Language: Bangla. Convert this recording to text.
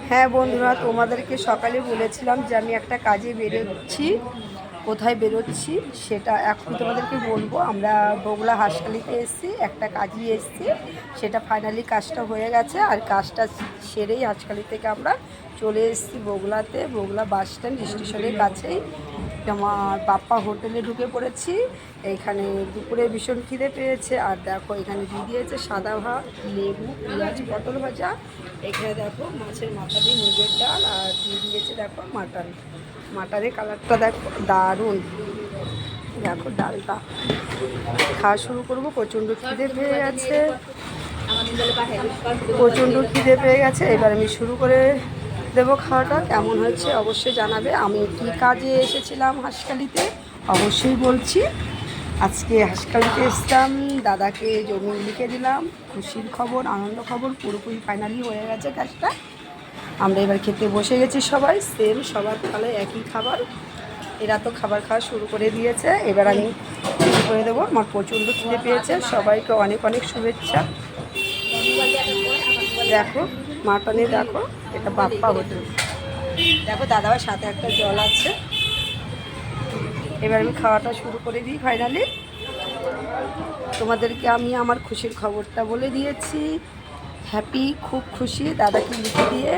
হ্যাঁ বন্ধুরা, তোমাদেরকে সকালে বলেছিলাম যে আমি একটা কাজে বেরোচ্ছি। কোথায় বেরোচ্ছি সেটা এখন তোমাদেরকে বলবো। আমরা বগুড়া হাঁসখালিতে এসেছি, একটা কাজে এসেছি। সেটা ফাইনালি কাজটা হয়ে গেছে, আর কাজটা সেরেই হাঁসখালি থেকে আমরা চলে এসেছি বগুড়াতে। বগুড়া বাস স্ট্যান্ড স্টেশনের কাছেই আমার বাপ্পা হোটেলে ঢুকে পড়েছি। এইখানে দুপুরে ভীষণ খিদে পেয়েছে। আর দেখো এখানে দিয়ে দিয়েছে সাদা ভাত, লেবু, পেঁয়াজ, পটল ভাজা। এখানে দেখো মাছের মাথা দিয়ে মুগের ডাল, আর দিয়ে দিয়েছে দেখো মাটনের কালারটা দেখো দারুণ। দেখো ডালটা খাওয়া শুরু করবো। প্রচণ্ড খিদে পেয়ে গেছে, এবার আমি শুরু করে দেবো খাওয়াটা। কেমন হয়েছে অবশ্যই জানাবে। আমি কী কাজে এসেছিলাম হাঁসখালিতে অবশ্যই বলছি। আজকে হাঁসখালিতে এসেছিলাম, দাদাকে জমি লিখে দিলাম। খুশির খবর, আনন্দ খবর, পুরোপুরি ফাইনালি হয়ে গেছে কাজটা। আমরা এবার খেতে বসে গেছি সবাই, সেম সবার তাহলে একই খাবার। এরা তো খাবার খাওয়া শুরু করে দিয়েছে, এবার আমি শুরু করে দেবো। আমার প্রচণ্ড খিদে পেয়েছে। সবাইকে অনেক অনেক শুভেচ্ছা। দেখো মাটনে, দেখো এটা বাপ্পা হোটেল। দেখো দাদার সাথে একটা জল আছে। এবার আমি খাওয়াটা শুরু করে দিই ফাইনালি। তোমাদেরকে আমি আমার খুশির খবরটা বলে দিয়েছি। হ্যাপি, খুব খুশি দাদাকে লিখে দিয়ে।